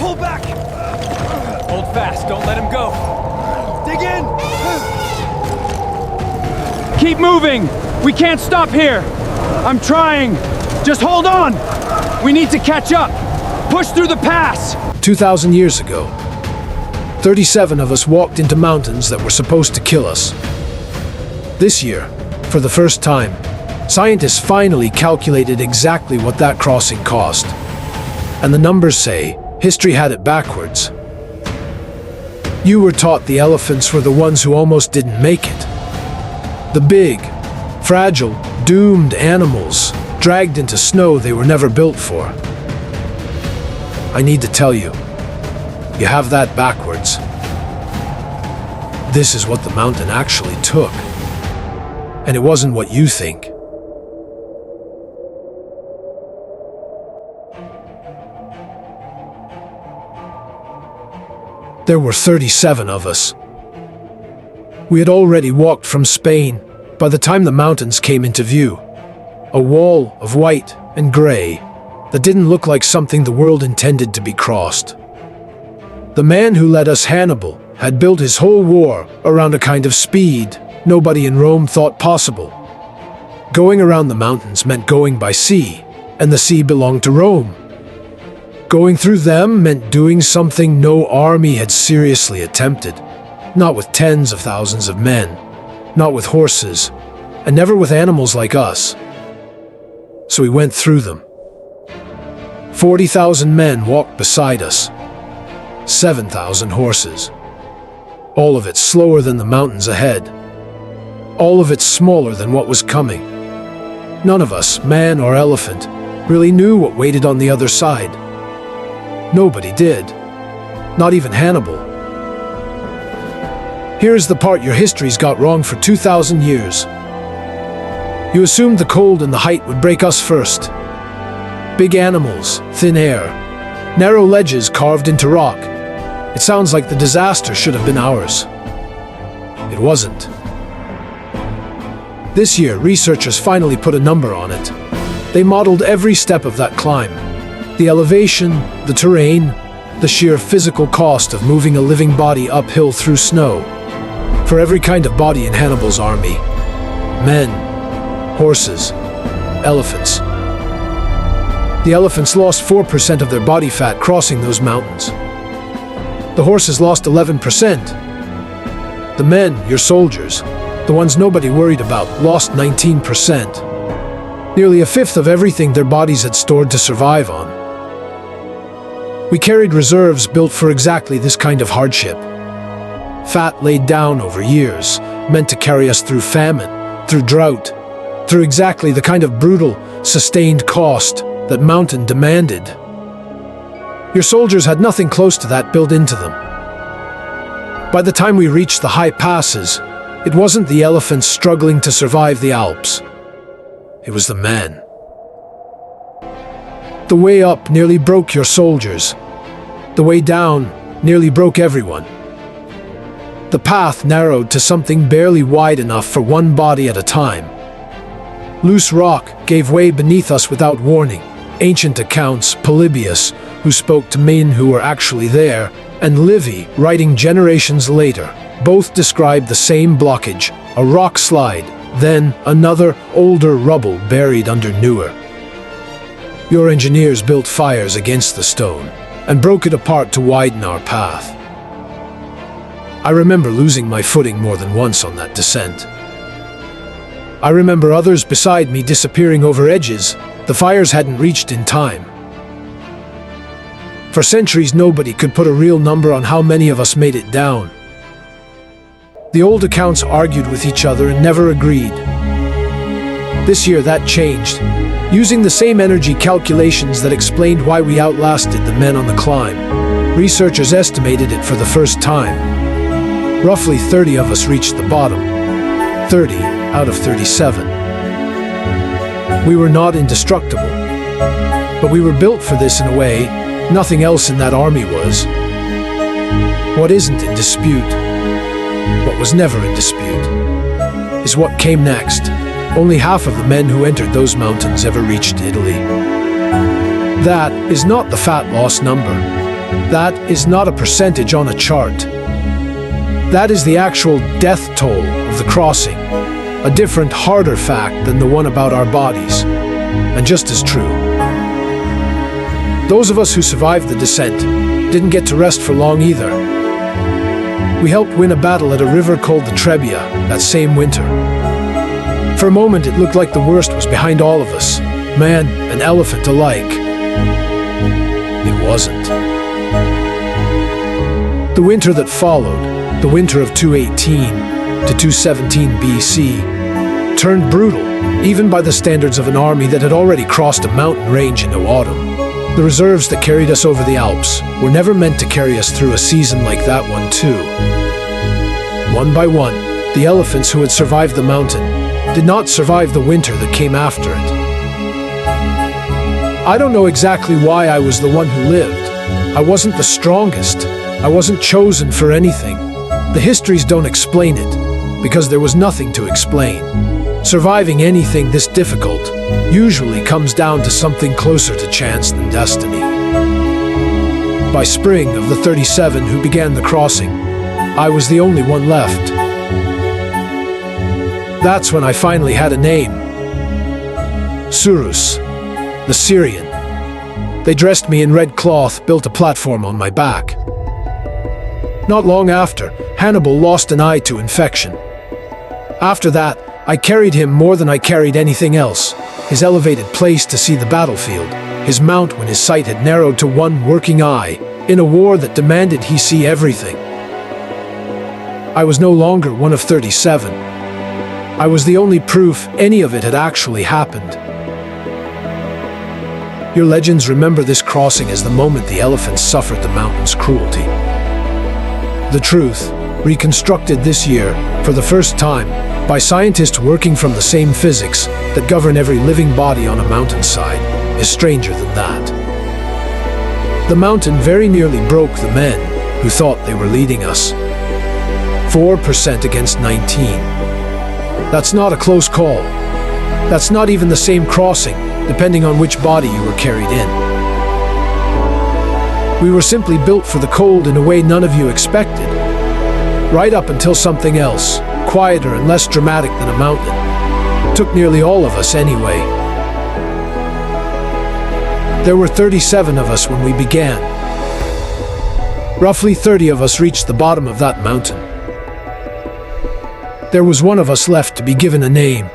Pull back! Hold fast, don't let him go. Dig in! Keep moving! We can't stop here! I'm trying! Just hold on! We need to catch up! Push through the pass! 2,000 years ago, 37 of us walked into mountains that were supposed to kill us. This year, for the first time, scientists finally calculated exactly what that crossing cost. And the numbers say history had it backwards. You were taught the elephants were the ones who almost didn't make it. The big, fragile, doomed animals dragged into snow they were never built for. I need to tell you, you have that backwards. This is what the mountain actually took. And it wasn't what you think. There were 37 of us. We had already walked from Spain by the time the mountains came into view. A wall of white and gray that didn't look like something the world intended to be crossed. The man who led us, Hannibal, had built his whole war around a kind of speed nobody in Rome thought possible. Going around the mountains meant going by sea, and the sea belonged to Rome. Going through them meant doing something no army had seriously attempted, not with tens of thousands of men, not with horses, and never with animals like us. So we went through them. 40,000 men walked beside us. 7,000 horses. All of it slower than the mountains ahead. All of it smaller than what was coming. None of us, man or elephant, really knew what waited on the other side. Nobody did. Not even Hannibal. Here's the part your history's got wrong for 2,000 years. You assumed the cold and the height would break us first. Big animals, thin air, narrow ledges carved into rock. It sounds like the disaster should have been ours. It wasn't. This year, researchers finally put a number on it. They modeled every step of that climb. The elevation, the terrain, the sheer physical cost of moving a living body uphill through snow. For every kind of body in Hannibal's army. Men, horses, elephants. The elephants lost 4% of their body fat crossing those mountains. The horses lost 11%. The men, your soldiers, the ones nobody worried about, lost 19%. Nearly a fifth of everything their bodies had stored to survive on. We carried reserves built for exactly this kind of hardship. Fat laid down over years, meant to carry us through famine, through drought, through exactly the kind of brutal, sustained cost that mountain demanded. Your soldiers had nothing close to that built into them. By the time we reached the high passes, it wasn't the elephants struggling to survive the Alps. It was the men. The way up nearly broke your soldiers. The way down nearly broke everyone. The path narrowed to something barely wide enough for one body at a time. Loose rock gave way beneath us without warning. Ancient accounts, Polybius, who spoke to men who were actually there, and Livy, writing generations later, both described the same blockage, a rock slide, then another, older rubble buried under newer. Your engineers built fires against the stone and broke it apart to widen our path. I remember losing my footing more than once on that descent. I remember others beside me disappearing over edges the fires hadn't reached in time. For centuries, nobody could put a real number on how many of us made it down. The old accounts argued with each other and never agreed. This year that changed, using the same energy calculations that explained why we outlasted the men on the climb. Researchers estimated it for the first time. Roughly 30 of us reached the bottom, 30 out of 37. We were not indestructible, but we were built for this in a way nothing else in that army was. What isn't in dispute, what was never in dispute, is what came next. Only half of the men who entered those mountains ever reached Italy. That is not the fat loss number. That is not a percentage on a chart. That is the actual death toll of the crossing. A different, harder fact than the one about our bodies. And just as true. Those of us who survived the descent didn't get to rest for long either. We helped win a battle at a river called the Trebia that same winter. For a moment, it looked like the worst was behind all of us, man and elephant alike. It wasn't. The winter that followed, the winter of 218 to 217 BC, turned brutal, even by the standards of an army that had already crossed a mountain range in no autumn. The reserves that carried us over the Alps were never meant to carry us through a season like that one too. One by one, the elephants who had survived the mountain did not survive the winter that came after it. I don't know exactly why I was the one who lived. I wasn't the strongest. I wasn't chosen for anything. The histories don't explain it, because there was nothing to explain. Surviving anything this difficult usually comes down to something closer to chance than destiny. By spring of the 37 who began the crossing, I was the only one left. That's when I finally had a name. Surus, the Syrian. They dressed me in red cloth, built a platform on my back. Not long after, Hannibal lost an eye to infection. After that, I carried him more than I carried anything else. His elevated place to see the battlefield, his mount when his sight had narrowed to one working eye, in a war that demanded he see everything. I was no longer one of 37. I was the only proof any of it had actually happened. Your legends remember this crossing as the moment the elephants suffered the mountain's cruelty. The truth, reconstructed this year, for the first time, by scientists working from the same physics that govern every living body on a mountainside, is stranger than that. The mountain very nearly broke the men who thought they were leading us. 4% against 19. That's not a close call. That's not even the same crossing, depending on which body you were carried in. We were simply built for the cold in a way none of you expected. Right up until something else, quieter and less dramatic than a mountain, took nearly all of us anyway. There were 37 of us when we began. Roughly 30 of us reached the bottom of that mountain. There was one of us left to be given a name.